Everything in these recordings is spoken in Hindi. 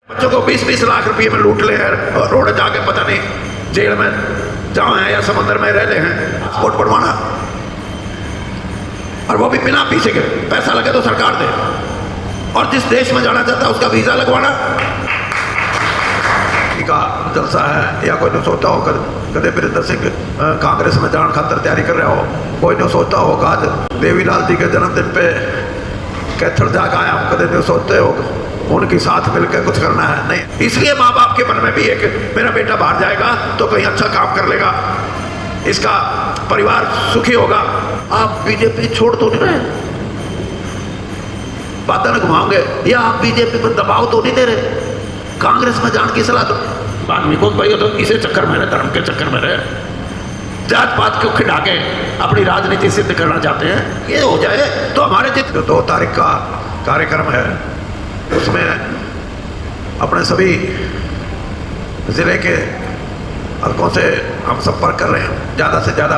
बच्चों को 20-20 लाख रुपए में लूट ले हैं और रोड जाके पता नहीं जेल में जहाँ है या समुद्र में रह ले हैं। पासपोर्ट बनवाना और वो भी बिना पीछे के, पैसा लगे तो सरकार दे, और जिस देश में जाना चाहता है उसका वीजा लगवाना का जलसा है। या कोई नहीं सोचता हो कदे वीरेंद्र सिंह कांग्रेस में जाने खातर तैयारी कर रहा हो, कोई नहीं सोचता हो आज देवीलाल जी के जन्मदिन पे कैथल जाकर आया, कदे नहीं सोचते हो उनके साथ मिलकर कुछ करना है, नहीं। इसलिए माँ बाप के मन में भी एक मेरा बेटा बाहर जाएगा तो कहीं अच्छा काम कर लेगा, इसका परिवार सुखी होगा। आप बीजेपी छोड़ तो नहीं रहे, बातें न घुमाओगे, या आप बीजेपी पर दबाव तो नहीं दे रहे, कांग्रेस में जाने की सलाह दो। आदमी को भाई तो इसे चक्कर में रहे, धर्म के चक्कर में रहे, जात पात को खिला के अपनी राजनीति सिद्ध करना चाहते हैं, ये हो जाए तो हमारे जो 2 तारीख का कार्यक्रम है उसमें अपने सभी ज़िले के हल्कों से हम संपर्क कर रहे हैं, ज़्यादा से ज़्यादा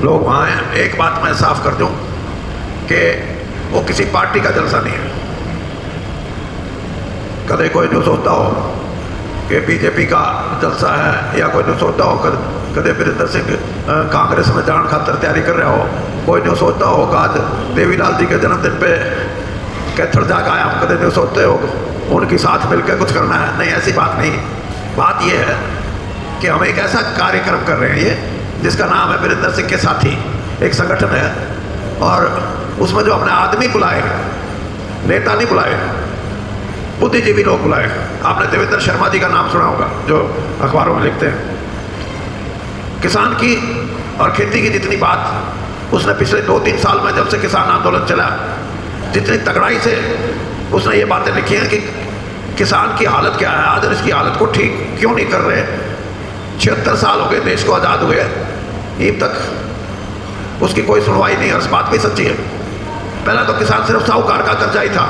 लोग वहाँ हैं। एक बात मैं साफ कर दूँ कि वो किसी पार्टी का जलसा नहीं है। कदे कोई नहीं सोचता हो कि बीजेपी का जलसा है, या कोई नहीं सोचता हो कदे वीरेंद्र सिंह कांग्रेस में जाने खातर तैयारी कर रहा हो, कोई नहीं सोचता हो आज देवीलाल जी के जन्मदिन पे कैथल जाकर आया, कदे नहीं सोचते हो उनके साथ मिलकर कुछ करना है, नहीं। ऐसी बात नहीं। बात यह है कि हम एक ऐसा कार्यक्रम कर रहे हैं ये जिसका नाम है वीरेंद्र सिंह के साथी, एक संगठन है, और उसमें जो हमने आदमी बुलाए, नेता नहीं बुलाए, बुद्धिजीवी लोग बुलाए। आपने देवेंद्र शर्मा जी का नाम सुना होगा जो अखबारों में लिखते हैं। किसान की और खेती की जितनी बात उसने पिछले 2-3 साल में, जब से किसान आंदोलन चला, जितनी तगड़ाई से उसने ये बातें लिखी हैं कि किसान की हालत क्या है आज, और इसकी हालत को ठीक क्यों नहीं कर रहे। 76 साल हो गए देश को आज़ाद हुए, अभी तक उसकी कोई सुनवाई नहीं है। इस बात भी सच्ची है। पहला तो किसान सिर्फ साहूकार का कर्जा ही था,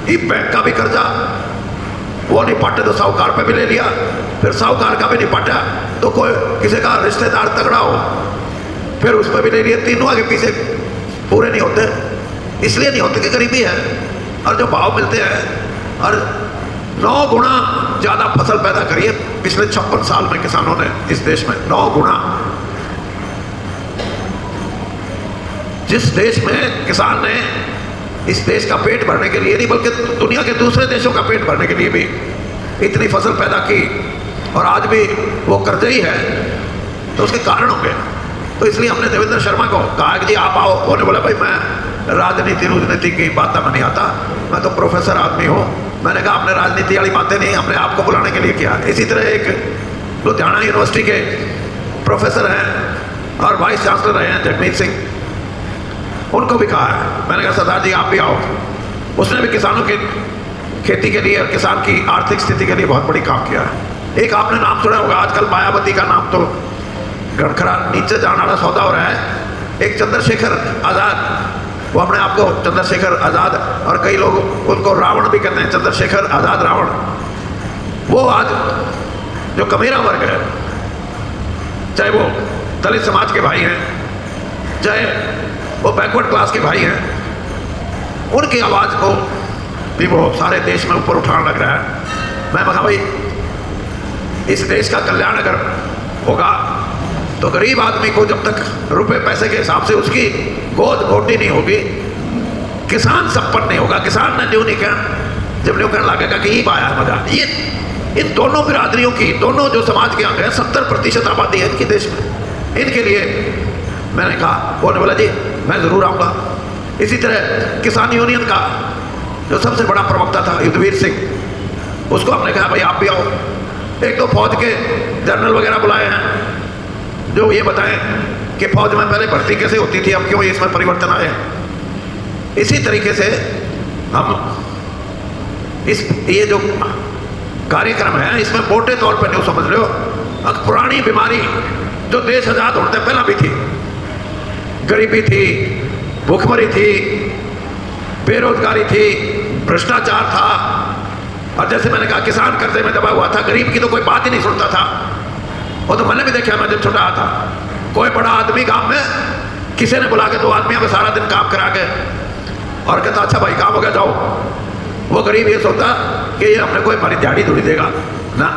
ये बैंक का भी कर्जा वो नहीं पाटे तो साहूकार पे भी ले लिया, फिर साहूकार का भी नहीं पाटा तो कोई किसी का रिश्तेदार तगड़ा हो फिर उस पर भी ले लिया। तीनों आगे पीछे पूरे नहीं होते, इसलिए नहीं होते कि गरीबी है, और जो भाव मिलते हैं, और 9 गुना ज़्यादा फसल पैदा करिए पिछले 56 साल में किसानों ने इस देश में, 9 गुना। जिस देश में किसान ने इस देश का पेट भरने के लिए नहीं बल्कि दुनिया के दूसरे देशों का पेट भरने के लिए भी इतनी फसल पैदा की, और आज भी वो कर्जे ही है, तो उसके कारण होंगे। तो इसलिए हमने देवेंद्र शर्मा को कहा कि जी आप आओ। उन्होंने बोला भाई मैं राजनीति की बातें में नहीं आता, मैं तो प्रोफेसर आदमी हूँ। मैंने कहा आपने राजनीति वाली बातें नहीं, हमने आपको बुलाने के लिए किया। इसी तरह एक लुधियाना यूनिवर्सिटी के प्रोफेसर हैं और वाइस चांसलर रहे हैं जगमीत सिंह, उनको भी कहा है। मैंने कहा सरदार जी आप भी आओ। उसने भी किसानों के खेती के लिए और किसान की आर्थिक स्थिति के लिए बहुत बड़ी काम किया है। एक आपने नाम सुना होगा आजकल, मायावती का नाम तो गड़खड़ा नीचे जाने वाला सौदा हो रहा है। एक चंद्रशेखर आज़ाद, वो अपने आप को चंद्रशेखर आज़ाद, और कई लोग उनको रावण भी कहते हैं, चंद्रशेखर आज़ाद रावण। वो आज जो कमेरा वर्ग है, चाहे वो दलित समाज के भाई हैं, चाहे वो बैकवर्ड क्लास के भाई हैं, उनकी आवाज़ को भी वो सारे देश में ऊपर उठाने लग रहा है। मैं कहा भाई इस देश का कल्याण अगर होगा तो गरीब आदमी को जब तक रुपए पैसे के हिसाब से उसकी गोद गोटी नहीं होगी, किसान संपन्न नहीं होगा। किसान ने न्यू नहीं कहा, जब न्यू कहने लगेगा कि ईब आया मजा। ये इन दोनों बिरादरियों की, दोनों जो समाज के अंग हैं, 70% आबादी है इनके देश में, इनके लिए मैंने कहा। उन्होंने बोला जी मैं ज़रूर आऊँगा। इसी तरह किसान यूनियन का जो सबसे बड़ा प्रवक्ता था युद्धवीर सिंह, उसको हमने कहा भाई आप भी आओ। एक तो फौज के जनरल वगैरह बुलाए हैं जो ये बताएं कि फौज में पहले भर्ती कैसे होती थी, अब क्यों इसमें परिवर्तन आए। इसी तरीके से हम ये जो कार्यक्रम है इसमें मोटे तौर पर नहीं समझ रहे हो, पुरानी बीमारी जो देश आज़ाद होने से पहला भी थी, गरीबी थी, भूखमरी थी, बेरोजगारी थी, भ्रष्टाचार था, और जैसे मैंने कहा किसान कर्जे में दबा हुआ था, गरीब की तो कोई बात ही नहीं सुनता था। वो तो मैंने भी देखा, मैं जब छोटा था, कोई बड़ा आदमी गांव में किसी ने बुला के 2 आदमियों में सारा दिन काम करा के और कहता अच्छा भाई काम हो गया जाओ। वो गरीब ये सोचता कि ये हमने कोई हमारी दिहाड़ी थोड़ी देगा ना,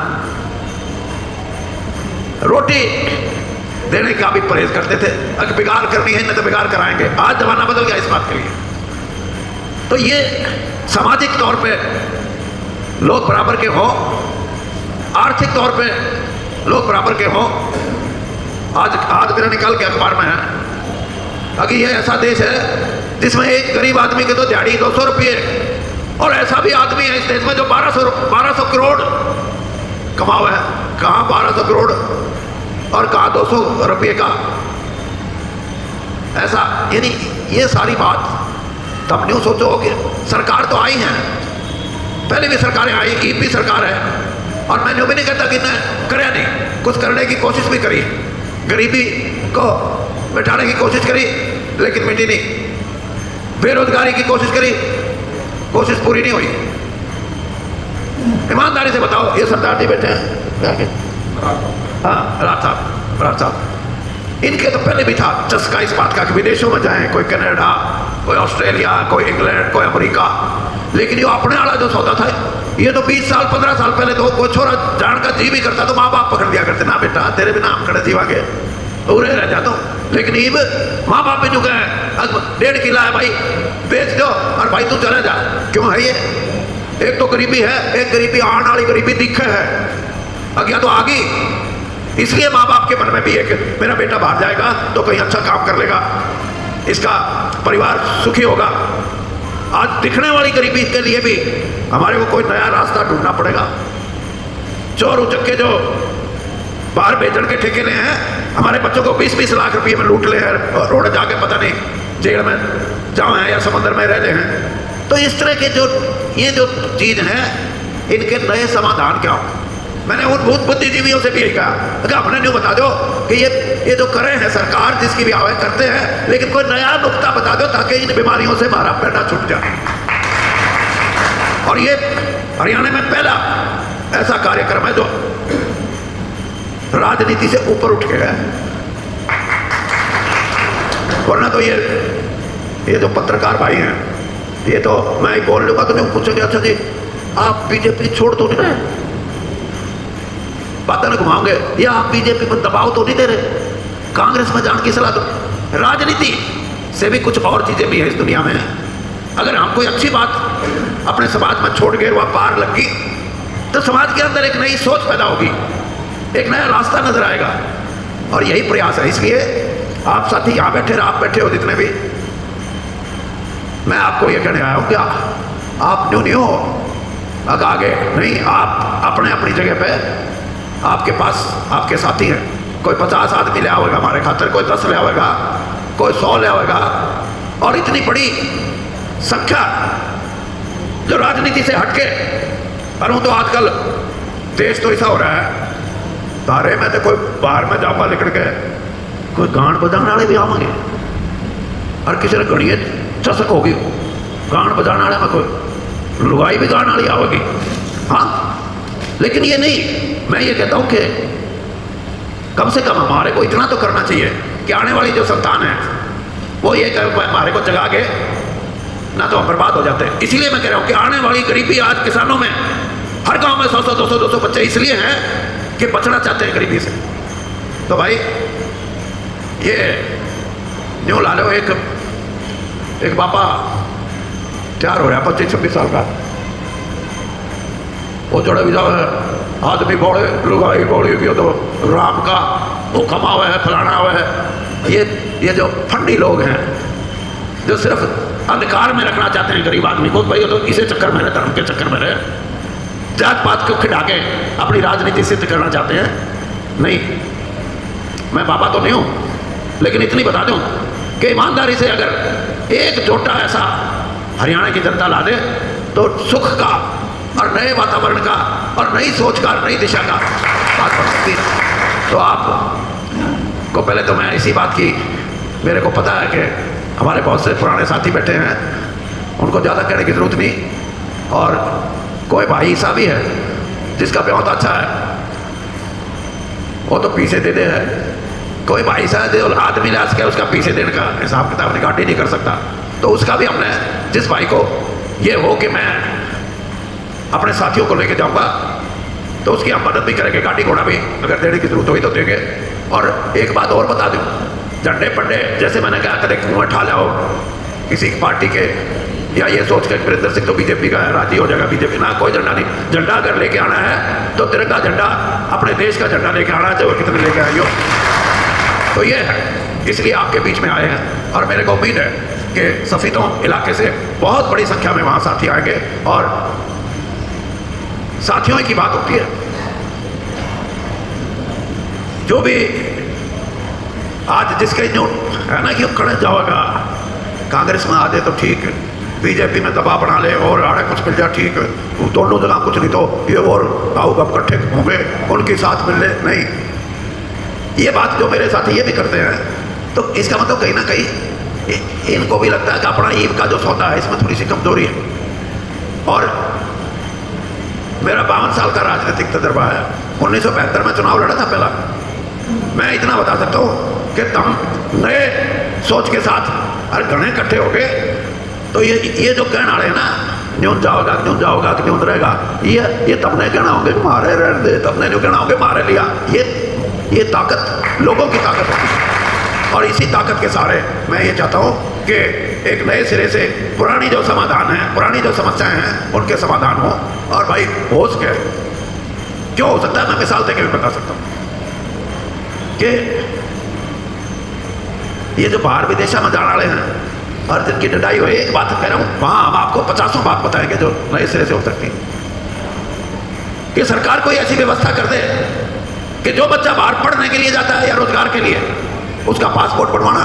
रोटी देने का भी परहेज करते थे। अगर बिगाड़ करनी है नहीं तो बिगाड़ कराएंगे। आज जमाना बदल गया इस बात के लिए। तो ये सामाजिक तौर पे लोग बराबर के हो, आर्थिक तौर पे लोग बराबर के हो। आज मेरा निकल के अखबार में है, अगर ये ऐसा देश है जिसमें एक गरीब आदमी के तो दिहाड़ी 200 रुपये, और ऐसा भी आदमी है इस देश में जो 1200 करोड़ कमा हुआ है। कहाँ 1200 करोड़ और कहाँ 200 रुपये का, ऐसा। यानी ये सारी बात तब न्यू सोचो कि सरकार तो आई है, पहले भी सरकारें आई, ईपी सरकार है, और मैं न्यू भी नहीं कहता कि न करे नहीं, कुछ करने की कोशिश भी करी, गरीबी को मिटाने की कोशिश करी लेकिन मिटी नहीं, बेरोजगारी की कोशिश करी, कोशिश पूरी नहीं हुई। ईमानदारी से बताओ, ये सरदार जी बैठे हैं, हाँ राज साहब, इनके तो पहले भी था चस्का इस बात का कि विदेशों में जाएं, कोई कनाडा, कोई ऑस्ट्रेलिया, कोई इंग्लैंड, कोई अमेरिका, लेकिन ये अपने वाला जो सौदा था ये तो 20 साल 15 साल पहले तो कोई छोरा जान का जी भी करता तो माँ बाप पकड़ दिया करते, ना बेटा तेरे बिना हम खड़े जीवा के उरे रह जाता हूँ। लेकिन ये माँ बाप भी जो गए 1.5 किला है भाई बेच दो और भाई तू चला जा। क्यों है ये? एक तो गरीबी है, एक गरीबी आने वाली गरीबी दिखे है, अज्ञा तो आ गई। इसलिए माँ बाप के मन में भी है कि मेरा बेटा बाहर जाएगा तो कहीं अच्छा काम कर लेगा, इसका परिवार सुखी होगा। आज दिखने वाली गरीबी के लिए भी हमारे को कोई नया रास्ता ढूंढना पड़ेगा। चोर उचक्के जो बाहर बेचने के ठेके ले हैं, हमारे बच्चों को 20-20 लाख रुपये में लूट ले हैं, रोड जाके पता नहीं जेल में जाए हैं या समंदर में रह ले हैं। तो इस तरह के जो ये जो चीज है, इनके नए समाधान क्या हो? मैंने उन भूत बुद्धिजीवियों से भी यही कहा, अगर अपने नहीं बता दो कि ये जो करे हैं सरकार जिसकी भी आवाज करते हैं, लेकिन कोई नया नुक्ता बता दो ताकि इन बीमारियों से हमारा पैदा छूट जाए। और ये हरियाणा में पहला ऐसा कार्यक्रम है जो राजनीति से ऊपर उठ के गया है। वरना तो ये जो पत्रकार भाई हैं, ये तो मैं ही बोल लूंगा तो नहीं पूछेंगे अच्छा जी आप बीजेपी छोड़ तो नहीं रहे, बातें घुमाओगे, या आप बीजेपी पर दबाव तो नहीं दे रहे, कांग्रेस में जाने की सलाह दो। राजनीति से भी कुछ और चीजें भी है इस दुनिया में। अगर हम कोई अच्छी बात अपने समाज में छोड़ गए, वह पार लगी, तो समाज के अंदर एक नई सोच पैदा होगी, एक नया रास्ता नजर आएगा। और यही प्रयास है। इसलिए आप साथी यहाँ बैठे, आप बैठे हो जितने भी, मैं आपको ये कहने आया हूँ क्या आप न्यू नहीं हो, अगर आगे नहीं, आप अपने अपनी जगह पे, आपके पास आपके साथी हैं। कोई 50 आदमी ले आवेगा हमारे खातिर, कोई 10 ले आवेगा, कोई 100 ले आवेगा, और इतनी बड़ी संख्या जो राजनीति से हटके। पर हूँ तो आजकल देश तो ऐसा हो रहा है, तारे में तो कोई बाहर में जापा लिखड़ के कोई गान बजाने वाले भी आवेंगे, और किसी ने घड़िए चसक होगी गान बजाने वाले में, कोई लुगाई भी गाने वाली आवेगी। हाँ, लेकिन ये नहीं, मैं ये कहता हूं कि कम से कम हमारे को इतना तो करना चाहिए कि आने वाली जो संतान है वो ये कहे हमारे को जगा के, ना तो हम बर्बाद हो जाते हैं। इसीलिए मैं कह रहा हूं कि आने वाली गरीबी आज किसानों में हर गांव में 100-200 बच्चे इसलिए हैं कि बचना चाहते हैं गरीबी से। तो भाई ये न्यू ला लो, एक बाबा तैयार हो रहा है 25-26 साल का, वो जोड़े भी जाओ आदमी बोले लुगाई बोली भी तो राम का वो कमा हुआ है, फलाना हुआ है। ये जो फंडी लोग हैं जो सिर्फ अंधकार में रखना चाहते हैं गरीब आदमी को, भाई तो इसे चक्कर में रहे, धर्म के चक्कर में रहे, जात पात को खिला के अपनी राजनीति सिद्ध करना चाहते हैं। नहीं, मैं बाबा तो नहीं हूँ, लेकिन इतनी बता दूँ कि ईमानदारी से अगर एक जोटा ऐसा हरियाणा की जनता ला दे तो सुख का और नए वातावरण का और नई सोच का, नई दिशा का बात बढ़ सकती है। तो आप को पहले तो मैं इसी बात की, मेरे को पता है कि हमारे बहुत से पुराने साथी बैठे हैं, उनको ज़्यादा कहने की जरूरत नहीं। और कोई भाई सा भी है जिसका बहुत अच्छा है, वो तो पीछे दे दे है। कोई भाई सा है जो आदमी लाज के उसका पीछे देने का हिसाब किताब निकाटी नहीं कर सकता, तो उसका भी हमने, जिस भाई को ये हो कि मैं अपने साथियों को लेके जाऊंगा तो उसकी हम मदद भी करेंगे, गाड़ी घोड़ा भी अगर देने की जरूरत हुई तो देंगे। और एक बात और बता दूं, झंडे पंडे जैसे मैंने कहा कदे कुआं ठा लाओ किसी पार्टी के, या ये सोच के वीरेंद्र सिंह तो बीजेपी का है राजी हो जाएगा बीजेपी, ना कोई झंडा नहीं। झंडा अगर लेके आना है तो तिरंगा झंडा, अपने देश का झंडा लेके आना, चाहे वो कितने लेके आइयो। तो ये है, इसलिए आपके बीच में आए हैं और मेरे को उम्मीद है कि सफीतों इलाके से बहुत बड़ी संख्या में वहां साथी आएंगे। और साथियों की बात होती है, जो भी आज जिसके जो है ना कि खड़े जाओगा कांग्रेस में आ जाए तो ठीक, बीजेपी में दबाव बना ले और आड़े कुछ मिल जाए ठीक, दोनों जगह कुछ नहीं तो ये और आओ कब इकट्ठे होंगे उनके साथ मिल ले, नहीं। ये बात जो मेरे साथी ये भी करते हैं, तो इसका मतलब कहीं ना कहीं इनको भी लगता है कि अपना ईद का जो सौदा है इसमें थोड़ी सी कमजोरी है। और मेरा 52 साल का राजनीतिक तजर्बा है, 1972 में चुनाव लड़ा था पहला। मैं इतना बता सकता हूँ कि तुम नए सोच के साथ अरे घने इकट्ठे हो गए तो ये जो कहने वाले हैं ना, न्यून जाओगा कि न्यून रहेगा, ये तबने कहना होंगे मारे रह दे, तबने नहीं कहना होंगे मारे लिया। ये ताकत लोगों की ताकत होती है और इसी ताकत के सहारे मैं ये चाहता हूँ कि एक नए सिरे से पुरानी जो समाधान है, पुरानी जो समस्याएं हैं उनके समाधान हो। और भाई हो सके, क्यों हो सकता है, मैं मिसाल देकर भी बता सकता हूँ कि ये जो बाहर विदेशा में जाने वाले हैं और जिनकी लड़ाई हुई, एक बात कह रहा हूँ, वहां हम आपको 50 बात बताएंगे जो नए सिरे से हो सकती है। कि सरकार कोई ऐसी व्यवस्था कर दे कि जो बच्चा बाहर पढ़ने के लिए जाता है या रोजगार के लिए, उसका पासपोर्ट बनवाना,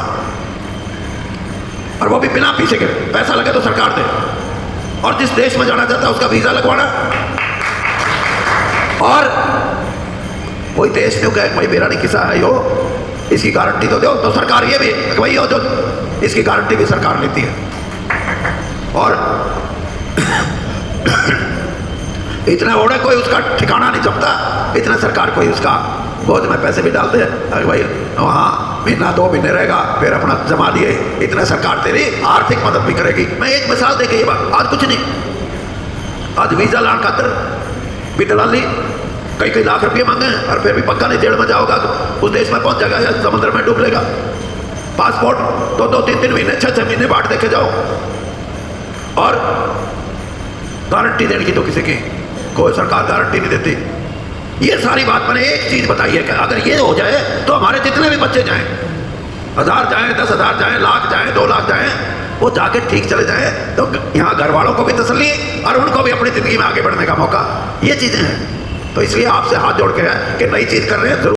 और वो भी बिना पीछे के, पैसा लगे तो सरकार दे, और जिस देश में जाना चाहता है उसका वीजा लगवाना। और कोई देश नहीं कहे भाई मेरा नहीं किसा है यो, इसकी गारंटी तो दो, तो सरकार ये भी भाई हो जो इसकी गारंटी भी सरकार लेती है। और इतने ओढ़े कोई उसका ठिकाना नहीं जमता, इतने सरकार कोई उसका बोझ में पैसे भी डाल दे, अरे भाई वहाँ महीना 2 महीने रहेगा फिर अपना जमा लिए, इतने सरकार तेरी आर्थिक मदद भी करेगी। मैं एक मिसाल देके ये बात, आज कुछ नहीं, आज वीजा लाने खातर भी दलाली कई लाख रुपये मांगे और फिर भी पक्का नहीं, जेल में जाओगा उस देश में पहुंच जाएगा या समुद्र में डूब लेगा। पासपोर्ट 2-3 महीने 6 महीने बाद देखे जाओ, और गारंटी देने की तो किसी की कोई सरकार गारंटी नहीं देती। ये सारी बात मैंने एक चीज बताई है कि अगर ये हो जाए तो हमारे जितने भी बच्चे जाएं, 1000 जाएं, 10,000 जाएं, लाख जाएं, 2 लाख जाएं, वो जाके ठीक चले जाएं, तो यहाँ घर वालों को भी तसल्ली और उनको भी अपनी जिंदगी में आगे बढ़ने का मौका। ये चीजें हैं, तो इसलिए आपसे हाथ जोड़ के है कि नई चीज कर रहे हैं जरूर।